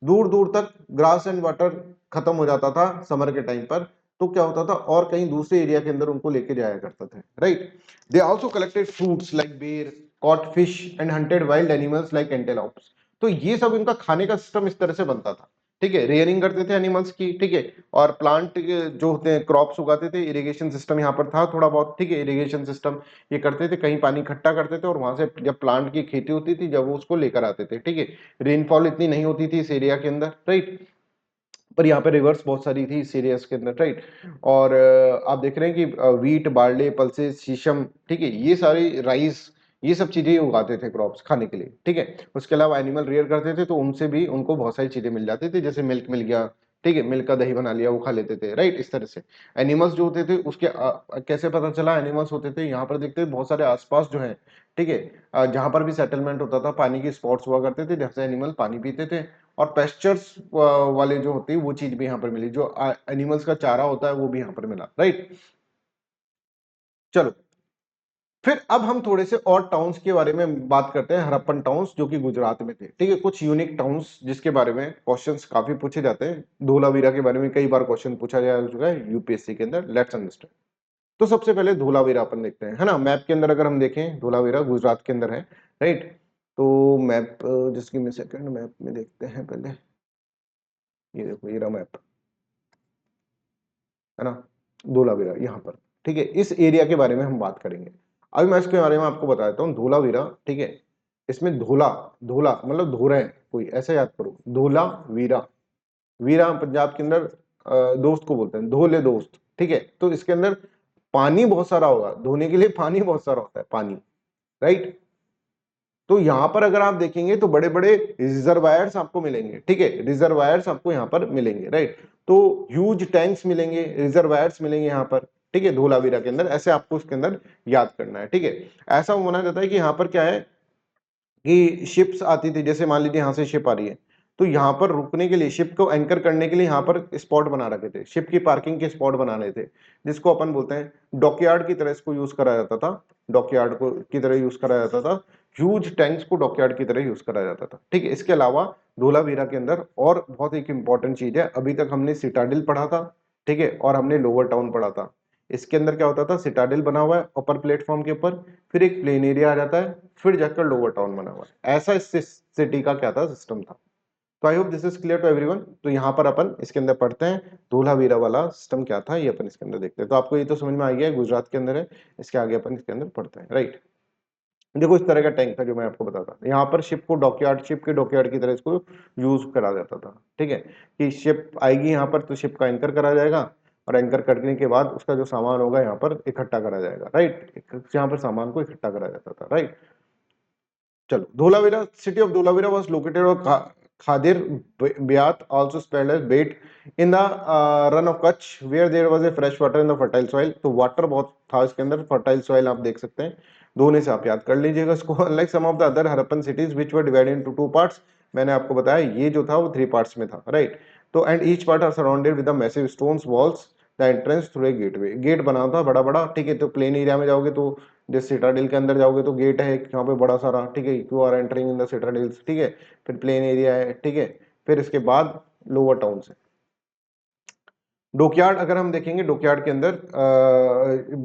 Speaker 1: दूर दूर तक ग्रास एंड वाटर खत्म हो जाता था समर के टाइम पर, तो क्या होता था, और कहीं दूसरे एरिया के अंदर उनको लेके जाया करता था, right. They also collected fruits like बेर, caught fish and hunted wild animals like antelopes. तो ये सब इनका खाने का सिस्टम इस तरह से बनता था, ठीक है। रेयरिंग करते थे एनिमल्स की, ठीक है, और प्लांट जो होते हैं क्रॉप्स उगाते थे। इरिगेशन सिस्टम यहाँ पर था थोड़ा बहुत, ठीक है। इरिगेशन सिस्टम ये करते थे, कहीं पानी इकट्ठा करते थे और वहां से जब प्लांट की खेती होती थी, जब वो उसको लेकर आते थे, ठीक है। रेनफॉल इतनी नहीं होती थी इस एरिया के अंदर, राइट, पर यहाँ पे रिवर्स बहुत सारी थी इस एरियाज के अंदर, राइट। और आप देख रहे हैं कि वीट, बार्ले, पल्सेस, शीशम, ठीक है, ये सारी राइस, ये सब चीजें उगाते थे क्रॉप्स खाने के लिए, ठीक है। उसके अलावा एनिमल रियर करते थे, तो उनसे भी उनको बहुत सारी चीजें मिल जाती थी, जैसे मिल्क मिल गया, ठीक है, मिल्क का दही बना लिया, वो खा लेते थे, राइट। इस तरह से एनिमल्स जो होते थे उसके कैसे पता चला एनिमल्स होते थे, यहाँ पर देखते हैं बहुत सारे आसपास जो है, ठीक है, जहां पर भी सेटलमेंट होता था, पानी की स्पॉट्स हुआ करते थे, जैसे एनिमल पानी पीते थे। और पेस्चर्स वाले जो होते हैं वो चीज भी यहाँ पर मिली, जो एनिमल्स का चारा होता है वो भी यहाँ पर मिला, राइट। चलो, फिर अब हम थोड़े से और टाउन्स के बारे में बात करते हैं, हड़प्पन टाउन्स जो कि गुजरात में थे, ठीक है। कुछ यूनिक टाउन्स जिसके बारे में क्वेश्चंस काफी पूछे जाते हैं। धोलावीरा के बारे में कई बार क्वेश्चन पूछा जा चुका है यूपीएससी के अंदर, लेट्स अंडरस्टैंड। तो सबसे पहले धोलावीरा अपन देखते हैं, है ना। मैप के अंदर अगर हम देखें, धोलावीरा गुजरात के अंदर है, राइट। तो मैप, जिसकी में सेकंड मैप में देखते हैं पहले, ये देखो, ये रहा मैप, है ना, धोलावीरा यहाँ पर, ठीक है। इस एरिया के बारे में हम बात करेंगे। अभी मैं इसके बारे में आपको बताता हूँ, धोलावीरा, ठीक है। इसमें धोला, धोला मतलब धो रहे हैं कोई, ऐसा याद करो, धोलावीरा। वीरा पंजाब के अंदर दोस्त को बोलते हैं, धोले दोस्त, ठीक है। तो इसके अंदर पानी बहुत सारा होगा, धोने के लिए पानी बहुत सारा होता है, पानी, राइट। तो यहां पर अगर आप देखेंगे तो बड़े बड़े रिजर्वायर्स आपको मिलेंगे, ठीक है, रिजर्वायर्स आपको यहाँ पर मिलेंगे, राइट। तो ह्यूज टैंक्स मिलेंगे, रिजर्वायर्स मिलेंगे यहाँ पर, ठीक है, धोलावीरा के अंदर, ऐसे आपको उसके अंदर याद करना है, ठीक है। ऐसा माना जाता है कि यहाँ पर क्या है कि शिप्स आती थी, जैसे मान लीजिए यहाँ से शिप आ रही है, तो यहाँ पर रुकने के लिए, शिप को एंकर करने के लिए यहाँ पर स्पॉट बना रखे थे, शिप की पार्किंग के स्पॉट बना रहे थे, जिसको अपन बोलते हैं डॉकयार्ड की तरह इसको यूज करा जाता था, डॉकयार्ड को की तरह यूज करा जाता था, ह्यूज टैंक्स को डॉकयार्ड की तरह यूज करा जाता था, ठीक है। इसके अलावा धोलावीरा के अंदर और बहुत एक इंपॉर्टेंट चीज है, अभी तक हमने सिटाडिल पढ़ा था, ठीक है, और हमने लोअर टाउन पढ़ा था। इसके अंदर क्या होता था, सिटाडिल बना हुआ है अपर प्लेटफॉर्म के ऊपर, फिर एक प्लेन एरिया आ जाता है, फिर जाकर लोअर टाउन बना हुआ है, ऐसा इस सिटी का क्या था, सिस्टम था। तो I hope this is clear to everyone. तो यहाँ पर अपन इसके अंदर पढ़ते हैं धोलावीरा वाला सिस्टम क्या था, ये अपन इसके अंदर देखते हैं। तो आपको ये तो समझ में आ गया है, गुजरात के अंदर है, इसके आगे अपन इसके अंदर पढ़ते हैं, राइट। देखो इस तरह का टैंक था जो मैं आपको बताता, यहाँ पर शिप को डॉकयार्ड, शिप के डॉकयार्ड की तरह इसको यूज करा जाता था, ठीक है, कि शिप आएगी यहाँ पर तो शिप का एंकर करा जाएगा, और एंकर करने के बाद उसका जो सामान होगा यहाँ पर इकट्ठा करा जाएगा, राइट, यहाँ पर सामान को इकट्ठा करा जाता था, राइट। चलो, Dholavira, city of Dholavira was located on Khadir Beyt, also spelled as Bet, in the Rann of Kutch, where there was a fresh water in the fertile soil. तो वाटर बहुत था इसके अंदर, फर्टाइल सॉइल आप देख सकते हैं, धोने से आप याद कर लीजिएगा इसको। Unlike some of the other Harappan cities which were divided into two parts, मैंने आपको बताया ये जो था वो 3 पार्ट्स में था, राइट। तो and each part are surrounded with the massive stones walls, the entrance through a gateway, gate बना था बड़ा बड़ा, ठीक है। तो प्लेन एरिया में जाओगे तो जैसे सिटाडेल के अंदर जाओगे तो गेट है यहाँ पे बड़ा सारा, ठीक है, you are entering in the citadels, ठीक है। फिर प्लेन एरिया है, ठीक है। फिर इसके बाद लोअर टाउन से डॉकयार्ड, अगर हम देखेंगे डॉकयार्ड के अंदर,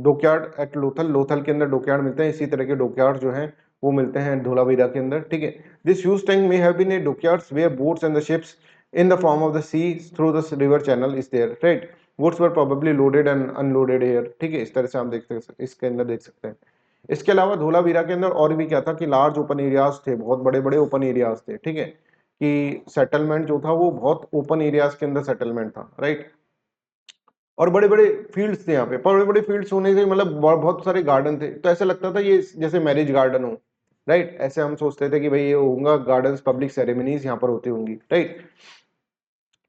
Speaker 1: डॉकयार्ड एट लोथल, लोथल के अंदर डॉकयार्ड मिलते हैं, इसी तरह के डॉकयार्ड जो हैं वो मिलते हैं धोलावीरा के अंदर, ठीक है। This huge tank may have been a dockyards where boats and the ships in the form of the sea through the river channel is there, right. Boats were probably loaded and unloaded here, ठीक है। इस तरह से हम देख सकते हैं, इसके अंदर देख सकते हैं। इसके अलावा धोलावीरा के अंदर और भी क्या था कि लार्ज ओपन एरियाज थे, बहुत बड़े बड़े ओपन एरियाज थे, ठीक है, कि सेटलमेंट जो था वो बहुत ओपन एरियाज के अंदर सेटलमेंट था, राइट। और बड़े बड़े फील्ड्स थे यहाँ पे, बड़े बड़े फील्ड्स होने से मतलब बहुत सारे गार्डन थे, तो ऐसा लगता था ये जैसे मैरिज गार्डन हो, राइट। ऐसे हम सोचते थे कि भाई ये होगा गार्डन, पब्लिक सेरेमनीज यहाँ पर होती होंगी, राइट।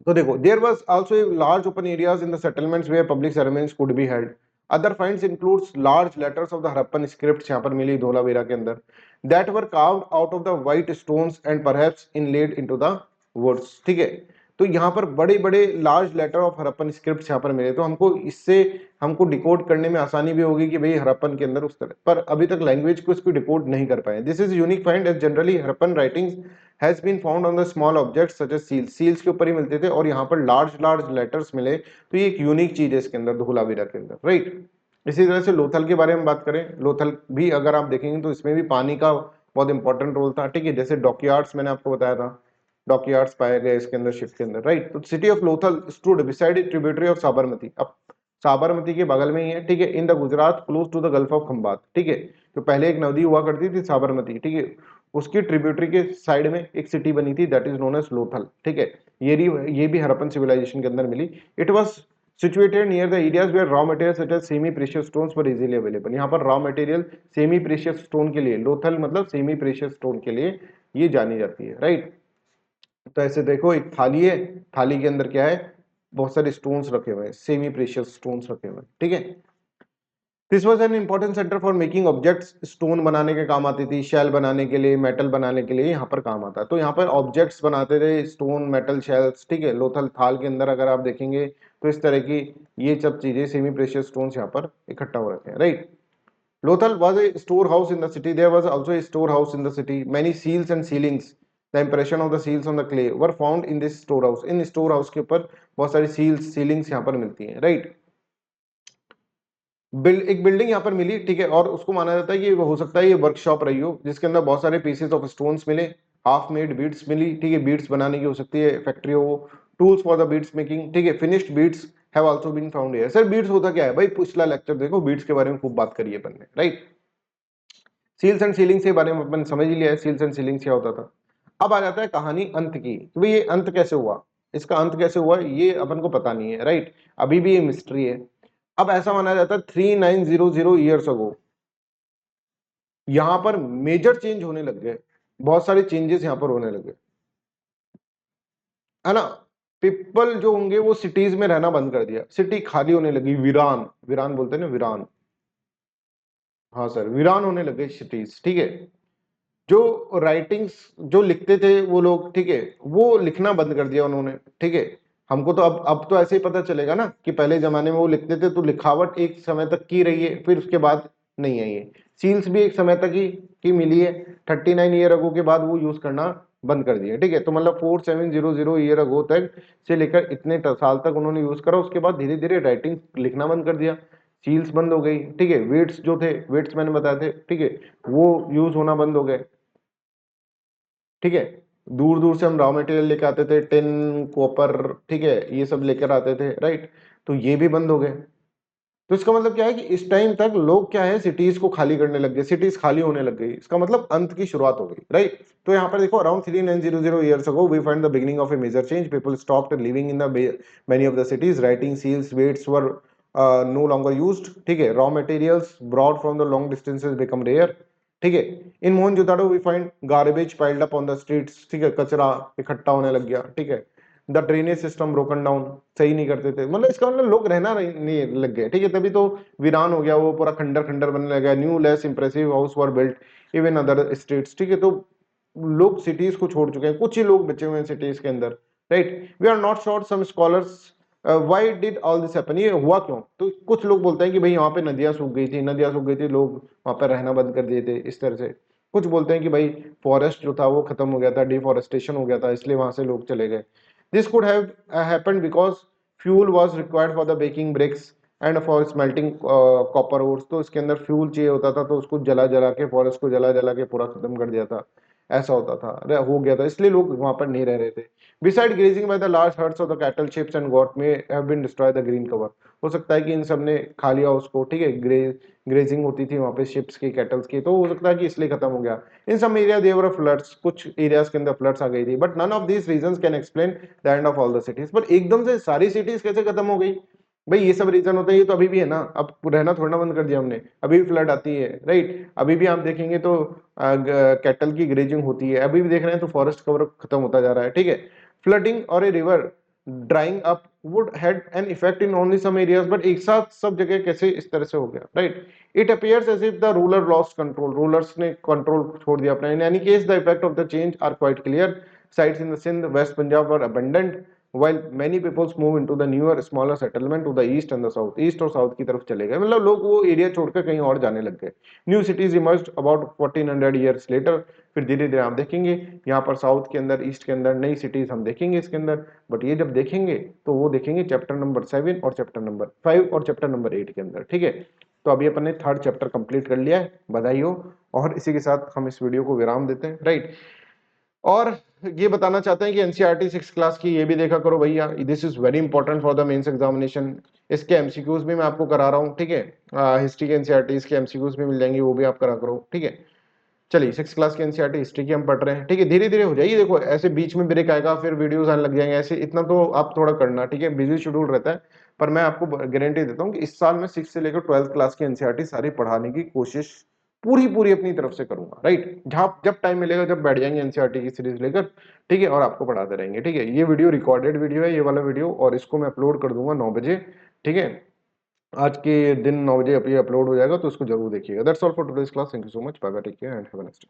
Speaker 1: तो देखो, there was also a large open areas in the settlements where public ceremonies could be held. Other finds includes large letters of the Harappan scripts, यहाँ पर मिली धोलावीरा के अंदर, that were carved out of the white stones and perhaps inlaid into the words, ठीक है। तो यहाँ पर बड़े बड़े large letter of Harappan scripts यहाँ पर मिले, तो हमको इससे हमको डिकोड करने में आसानी भी होगी कि भाई हड़प्पन के अंदर उस तरह, पर अभी तक लैंग्वेज को इसको डिकोड नहीं कर पाए। This is unique find as generally Harappan writings has been found on the small objects such as seals, seals के ऊपर ही मिलते थे, और यहाँ पर लार्ज लार्ज लेटर्स मिले, तो ये एक यूनिक चीज है इसके अंदर धोलावीरा के अंदर, राइट। इसी तरह से लोथल के बारे में बात करें, लोथल भी अगर आप देखेंगे तो इसमें भी पानी का बहुत इंपॉर्टेंट रोल था, ठीक है। जैसे डॉकयार्ड्स मैंने आपको बताया था, डॉकयार्ड्स पाए गए इसके अंदर, शिप के अंदर, राइट। तो city of Lothal stood beside a tributary of Sabarmati, अब साबरमती के बगल में ही है, ठीक है, in the Gujarat close to the gulf of Khambhat, ठीक है। तो पहले एक नदी हुआ करती थी साबरमती, ठीक है, उसकी ट्रिब्यूटरी के साइड में एक सिटी बनी थी, that is known as Lothal, ठीक है। ये भी हड़प्पन सिविलाइजेशन के अंदर मिली। It was situated near the areas where raw material such as semi precious stones were easily available. यहाँ पर raw material semi precious stone के लिए, लोथल मतलब सेमी प्रीशियस स्टोन के लिए ये जानी जाती है, राइट। तो ऐसे देखो, एक थाली है, थाली के अंदर क्या है, बहुत सारे स्टोन्स रखे हुए हैं, सेमी प्रीशियस स्टोन्स रखे हुए हैं, ठीक है। This was an important centre for making objects, stone बनाने के काम आती थी, शेल बनाने के लिए, मेटल बनाने के लिए यहाँ पर काम आता है। तो यहाँ पर ऑब्जेक्ट्स बनाते थे, स्टोन, मेटल, शेल्स, ठीक है। लोथल थाल के अंदर अगर आप देखेंगे तो इस तरह की ये सब चीजें, सेमी प्रेशियस स्टोन्स यहाँ पर इकट्ठा हो रखे हैं, right. Lothal was a storehouse in the city. There was also a storehouse in the city. Many seals and sealings, the impression of the seals on the clay, were found in this storehouse. In storehouse के ऊपर बहुत सारी seals, sealings यहाँ पर मिलती हैं, right? एक building यहाँ पर मिली, ठीक है, और उसको माना जाता है कि हो सकता है ये वर्कशॉप रही हो, जिसके अंदर बहुत सारे पीसेस ऑफ स्टोन्स मिले, हाफ मेड बीड्स मिली, ठीक है, बीड्स बनाने की हो सकती है फैक्ट्री हो, tools for the beads making, ठीक है, finished beads have also been found here. Sir beads होता क्या है भाई, पिछला लेक्चर देखो, बीड्स के बारे में खूब बात करी है अपन ने, राइट। सील्स एंड सीलिंग्स के बारे में अपन समझ ही लिया है, सील्स एंड सीलिंग्स क्या होता था। अब आ जाता है कहानी अंत की, कि भाई ये अंत कैसे हुआ, इसका अंत कैसे हुआ ये अपन को पता नहीं है, राइट, अभी भी ये मिस्ट्री है। अब ऐसा माना जाता है 3900 ईयर्स अगो यहां पर मेजर चेंज होने लग गए, बहुत सारे चेंजेस यहां पर होने लगे, है ना। पीपल जो होंगे वो सिटीज में रहना बंद कर दिया, सिटी खाली होने लगी, वीरान, वीरान बोलते हैं ना, वीरान, हाँ सर, वीरान होने लगे सिटीज, ठीक है। जो राइटिंग्स जो लिखते थे वो लोग, ठीक है, वो लिखना बंद कर दिया उन्होंने, ठीक है। हमको तो अब तो ऐसे ही पता चलेगा ना कि पहले जमाने में वो लिखते थे तो लिखावट एक समय तक की रही है, फिर उसके बाद नहीं आई है। सील्स भी एक समय तक ही की मिली है, 39 ईयर अगो के बाद वो यूज करना बंद कर दिया, ठीक है। तो मतलब 4700 ईयर अगो तक से लेकर इतने साल तक उन्होंने यूज करा, उसके बाद धीरे धीरे राइटिंग लिखना बंद कर दिया, सील्स बंद हो गई, ठीक है। वेट्स जो थे, वेट्स मैंने बताए थे, ठीक है, वो यूज होना बंद हो गए, ठीक है। दूर दूर से हम रॉ मटेरियल लेके आते थे, टिन, कॉपर, ठीक है, ये सब लेकर आते थे, राइट, तो ये भी बंद हो गए। तो इसका मतलब क्या है कि इस टाइम तक लोग क्या है, सिटीज को खाली करने लग गए, सिटीज खाली होने लग गई, इसका मतलब अंत की शुरुआत हो गई, राइट। तो यहाँ पर देखो, around 3900 years ago we find the beginning of a major change, people stopped living in the many of the cities, writing, seals, weights were no longer used, ठीक है। Raw materials brought from the long distances become rare, ठीक है। In Mohenjodaro we find garbage piled up on the streets, ठीक है, कचरा इकट्ठा होने लग गया, ठीक है। The drainage system broken down, सही नहीं करते थे, मतलब इसका मतलब लोग रहना नहीं लग गए, ठीक है, तभी तो वीरान हो गया, वो पूरा खंडर खंडर बनने लगा, new less impressive house were built even other states, ठीक है। तो लोग सिटीज को छोड़ चुके हैं, कुछ ही लोग बचे हुए हैं सिटीज के अंदर, right. We are not sure, some scholars why did all this happen, ये हुआ क्यों। तो कुछ लोग बोलते हैं कि भाई वहां पे नदियां सूख गई थी, नदियां सूख गई थी, लोग वहां पर रहना बंद कर दिए थे, इस तरह से। कुछ बोलते हैं कि भाई फॉरेस्ट जो था वो खत्म हो गया था, डिफॉरेस्टेशन हो गया था, इसलिए वहां से लोग चले गए। This could have happened because fuel was required for the baking bricks and for smelting copper ores, तो इसके अंदर फ्यूल चाहिए होता था, तो उसको जला जला के, फॉरेस्ट को जला जला के पूरा खत्म कर दिया था, ऐसा होता था, हो गया था, इसलिए लोग वहां पर नहीं रह रहे थे। Beside grazing by the large herds of the cattle, sheeps and goat may have been destroy the green cover, हो सकता है कि इन सब ने खा लिया उसको, ठीक है, ग्रेजिंग होती थी वहां पे शिप्स की, कैटल्स की, तो हो सकता है कि इसलिए खत्म हो गया। In some area they were floods, कुछ एरियाज के अंदर फ्लड्स आ गई थी, but none of these reasons can explain the end of all the cities. पर एकदम से सारी सिटीज कैसे खत्म हो गई, भाई ये सब रीजन होते हैं, ये तो अभी भी है ना, अब रहना थोड़ा ना बंद कर दिया हमने, अभी भी फ्लड आती है, राइट, अभी भी आप देखेंगे तो कैटल की ग्रेजिंग होती है, अभी भी देख रहे हैं तो फॉरेस्ट कवर खत्म होता जा रहा है, ठीक है। फ्लडिंग और a river drying up would had an effect in only some areas, but एक साथ सब जगह कैसे इस तरह से हो गया, right. It appears as if the ruler lost control, rulers ने कंट्रोल छोड़ दिया अपना। In any case the effect of the change are quite clear, sites in the Sindh, West Punjab were abandoned, while many peoples move into the newer smaller settlement to the east and the south, east और south की तरफ चले गए, मतलब लोग वो area छोड़कर कहीं और जाने लग गए। New cities emerged about 1400 years later, फिर धीरे धीरे आप देखेंगे यहाँ पर साउथ के अंदर, ईस्ट के अंदर नई सिटीज हम देखेंगे इसके अंदर। बट ये जब देखेंगे तो वो देखेंगे चैप्टर नंबर 7 और चैप्टर नंबर 5 और चैप्टर नंबर 8 के अंदर, ठीक है। तो अभी अपन ने थर्ड चैप्टर कंप्लीट कर लिया है, बधाई हो। और इसी के साथ हम इस वीडियो को विराम देते हैं, राइट। और ये बताना चाहते हैं कि एनसीईआरटी 6 क्लास की ये भी देखा करो भैया, this is very important for the mains examination. इसके एमसीक्यूज भी मैं आपको करा रहा हूँ, ठीक है। हिस्ट्री के एनसीईआरटी के एमसीक्यूज भी मिल जाएंगे, वो भी आप करा करो, ठीक है। चलिए 6 क्लास के एनसीईआरटी हिस्ट्री की हम पढ़ रहे हैं, ठीक है, धीरे धीरे हो जाइए, देखो ऐसे बीच में ब्रेक आएगा, फिर वीडियोस आने लग जाएंगे, ऐसे इतना तो आप थोड़ा करना, ठीक है, बिजी शेड्यूल रहता है। पर मैं आपको गारंटी देता हूँ कि इस साल में 6 से लेकर 12th क्लास की एनसीईआरटी सारी पढ़ाने की कोशिश पूरी पूरी अपनी तरफ से करूंगा, राइट। जहां जब टाइम मिलेगा, जब बैठ जाएंगे एनसीईआरटी की सीरीज लेकर, ठीक है, और आपको पढ़ाते रहेंगे, ठीक है। ये वीडियो रिकॉर्डेड वीडियो है, ये वाला वीडियो, और इसको मैं अपलोड कर दूंगा 9 बजे, ठीक है। आज के दिन 9 बजे ये अपलोड हो जाएगा, तो इसको जरूर देखिएगा। That's all for today's class, thank you so much, bye bye, take care and have a nice day.